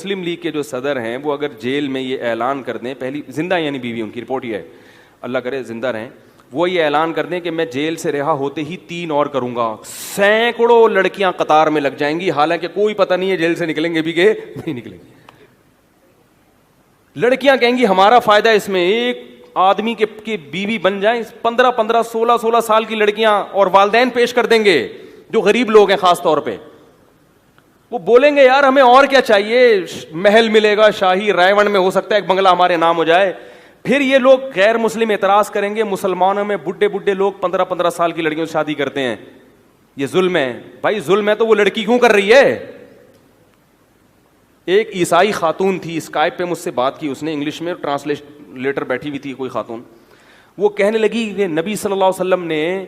مسلم league کے جو صدر ہیں وہ اگر جیل میں یہ اعلان کر دیں, پہلی زندہ یعنی بیوی ان کی رپورٹ یہ ہے, اللہ کرے زندہ رہیں, وہ یہ اعلان کر دیں کہ میں جیل سے رہا ہوتے ہی 3 اور کروں گا, سینکڑوں لڑکیاں قطار میں لگ جائیں گی, حالانکہ کوئی پتہ نہیں ہے جیل سے نکلیں گے بھی کہ نہیں نکلیں گے. لڑکیاں کہیں گی ہمارا فائدہ اس میں, ایک آدمی کے بیوی بن جائیں, 15 16 سال کی لڑکیاں, اور والدین پیش کر دیں گے جو غریب لوگ ہیں خاص طور پہ. وہ بولیں گے یار ہمیں اور کیا چاہیے, محل ملے گا شاہی, رائے ون میں ہو سکتا ہے ایک بنگلہ ہمارے نام ہو جائے. پھر یہ لوگ غیر مسلم اعتراض کریں گے, مسلمانوں میں بڈھے لوگ 15 سال کی لڑکیوں سے شادی کرتے ہیں, یہ ظلم ہے. بھائی ظلم ہے تو وہ لڑکی کیوں کر رہی ہے؟ ایک عیسائی خاتون تھی, اسکائپ پہ مجھ سے بات کی اس نے انگلش میں, ٹرانسلیٹر بیٹھی ہوئی تھی کوئی خاتون, وہ کہنے لگی کہ نبی صلی اللہ علیہ وسلم نے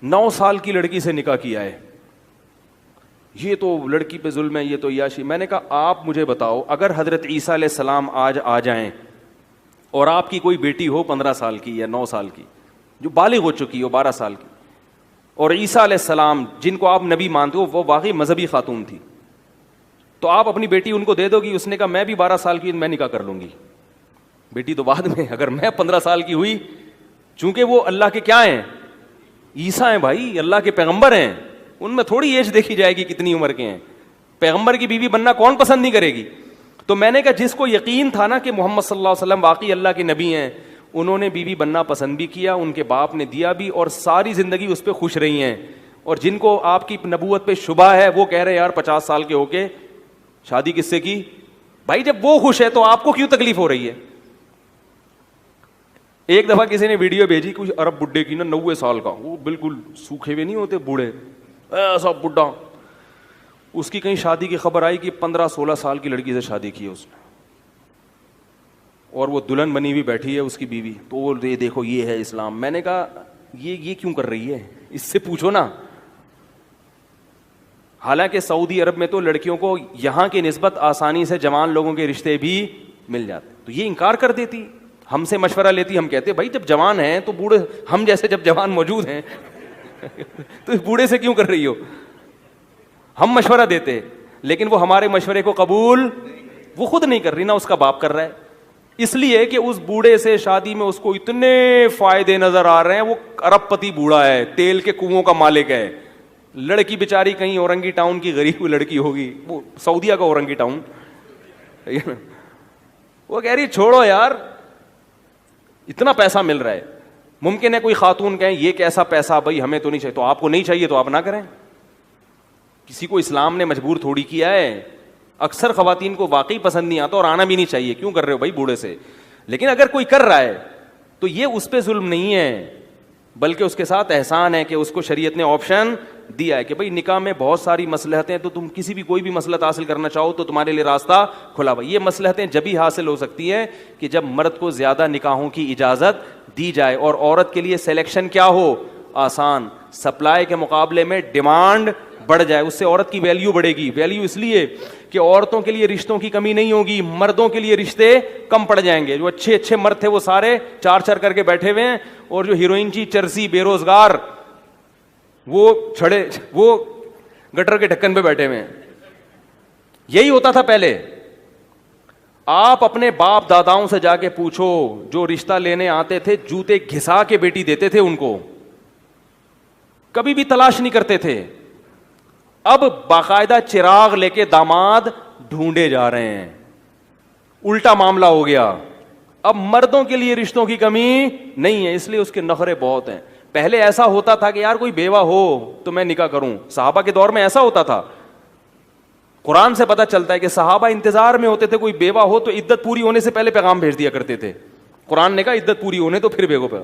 9 سال کی لڑکی سے نکاح کیا ہے, یہ تو لڑکی پہ ظلم ہے, یہ تو عیاشی. میں نے کہا آپ مجھے بتاؤ, اگر حضرت عیسیٰ علیہ السلام آج آ جائیں اور آپ کی کوئی بیٹی ہو 15 سال کی یا 9 سال کی جو بالغ ہو چکی ہو 12 سال کی, اور عیسیٰ علیہ السلام جن کو آپ نبی مانتے ہو وہ واقعی مذہبی خاتون تھی, تو آپ اپنی بیٹی ان کو دے دو گی؟ اس نے کہا میں بھی 12 سال کی میں نکاح کر لوں گی, بیٹی تو بعد میں, اگر میں 15 سال کی ہوئی, چونکہ وہ اللہ کے کیا ہیں, عیسیٰ ہیں بھائی, اللہ کے پیغمبر ہیں, ان میں تھوڑی ایج دیکھی جائے گی کتنی عمر کے ہیں. پیغمبر کی بیوی بننا کون پسند نہیں کرے گی؟ تو میں نے کہا جس کو یقین تھا نا کہ محمد صلی اللہ علیہ وسلم واقعی اللہ کے نبی ہیں, انہوں نے بیوی بننا پسند بھی کیا, ان کے باپ نے دیا بھی, اور ساری زندگی اس پہ خوش رہی ہیں. اور جن کو آپ کی نبوت پہ شبہ ہے وہ کہہ رہے یار 50 سال کے ہو کے شادی کس سے کی؟ بھائی جب وہ خوش ہے تو آپ کو کیوں تکلیف ہو رہی ہے؟ ایک دفعہ کسی نے ویڈیو بھیجی کچھ عرب بڈھے کی نا 90 سال کا, وہ بالکل سوکھے ہوئے نہیں ہوتے بوڑھے, ایسا بڈھا, اس کی کہیں شادی کی خبر آئی کہ 15-16 سال کی لڑکی سے شادی کی ہے اس نے, اور وہ دلہن بنی ہوئی بیٹھی ہے اس کی بیوی, تو وہ دیکھو یہ ہے اسلام. میں نے کہا یہ کیوں کر رہی ہے, اس سے پوچھو نا. حالانکہ سعودی عرب میں تو لڑکیوں کو یہاں کی نسبت آسانی سے جوان لوگوں کے رشتے بھی مل جاتے, تو یہ انکار کر دیتی, ہم سے مشورہ لیتی, ہم کہتے بھائی جب جوان ہیں تو بوڑھے, ہم جیسے جب جوان موجود ہیں تو اس بوڑھے سے کیوں کر رہی ہو؟ ہم مشورہ دیتے, لیکن وہ ہمارے مشورے کو قبول وہ خود نہیں کر رہی, نہ اس کا باپ کر رہا ہے, اس لیے کہ اس بوڑھے سے شادی میں اس کو اتنے فائدے نظر آ رہے ہیں, وہ ارب پتی بوڑھا ہے, تیل کے کنووں کا مالک ہے. لڑکی بیچاری کہیں اورنگی ٹاؤن کی غریب لڑکی ہوگی, وہ سعودیہ کا اورنگی ٹاؤن, وہ کہہ رہی چھوڑو یار اتنا پیسہ مل رہا ہے. ممکن ہے کوئی خاتون کہیں یہ کیسا پیسہ بھائی ہمیں تو نہیں چاہیے, تو آپ کو نہیں چاہیے تو آپ نہ کریں. کسی کو اسلام نے مجبور تھوڑی کیا ہے. اکثر خواتین کو واقعی پسند نہیں آتا اور آنا بھی نہیں چاہیے, کیوں کر رہے ہو بھائی بوڑھے سے. لیکن اگر کوئی کر رہا ہے تو یہ اس پہ ظلم نہیں ہے, بلکہ اس کے ساتھ احسان ہے کہ اس کو شریعت نے آپشن دیا ہے کہ بھائی نکاح میں بہت ساری مصلحتیں, تو تم کسی بھی کوئی بھی مصلحت حاصل کرنا چاہو تو تمہارے لیے راستہ کھلا ہوا. یہ مصلحتیں جبھی حاصل ہو سکتی ہیں کہ جب مرد کو زیادہ نکاحوں کی اجازت دی جائے, اور عورت کے لیے سلیکشن کیا ہو, آسان, سپلائی کے مقابلے میں ڈیمانڈ بڑھ جائے, اس سے عورت کی ویلیو بڑھے گی. ویلیو اس لیے کہ عورتوں کے لیے رشتوں کی کمی نہیں ہوگی, مردوں کے لیے رشتے کم پڑ جائیں گے. جو اچھے مرد تھے وہ سارے 4 کر کے بیٹھے ہوئے ہیں, اور جو ہیروئن کی چرسی بے روزگار وہ گٹر کے ڈھکن پہ بیٹھے ہوئے ہیں. یہی ہوتا تھا پہلے. آپ اپنے باپ داداؤں سے جا کے پوچھو, جو رشتہ لینے آتے تھے جوتے گھسا کے بیٹی دیتے تھے ان کو, کبھی بھی تلاش نہیں کرتے تھے. اب باقاعدہ چراغ لے کے داماد ڈھونڈے جا رہے ہیں, الٹا معاملہ ہو گیا. اب مردوں کے لیے رشتوں کی کمی نہیں ہے, اس لیے اس کے نخرے بہت ہیں. پہلے ایسا ہوتا تھا کہ یار کوئی بیوہ ہو تو میں نکاح کروں, صحابہ کے دور میں ایسا ہوتا تھا. قرآن سے پتہ چلتا ہے کہ صحابہ انتظار میں ہوتے تھے, کوئی بیوہ ہو تو عدت پوری ہونے سے پہلے پیغام بھیج دیا کرتے تھے. قرآن نے کہا عدت پوری ہونے تو پھر بیوہ پہ.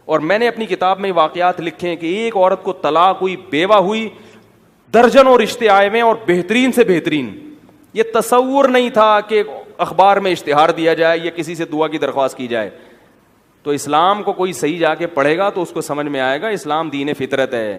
اور میں نے اپنی کتاب میں واقعات لکھے ہیں کہ ایک عورت کو طلاق ہوئی, بیوہ ہوئی, درجنوں رشتے آئے ہوئے اور بہترین سے بہترین. یہ تصور نہیں تھا کہ اخبار میں اشتہار دیا جائے یا کسی سے دعا کی درخواست کی جائے. تو اسلام کو کوئی صحیح جا کے پڑھے گا تو اس کو سمجھ میں آئے گا اسلام دین فطرت ہے.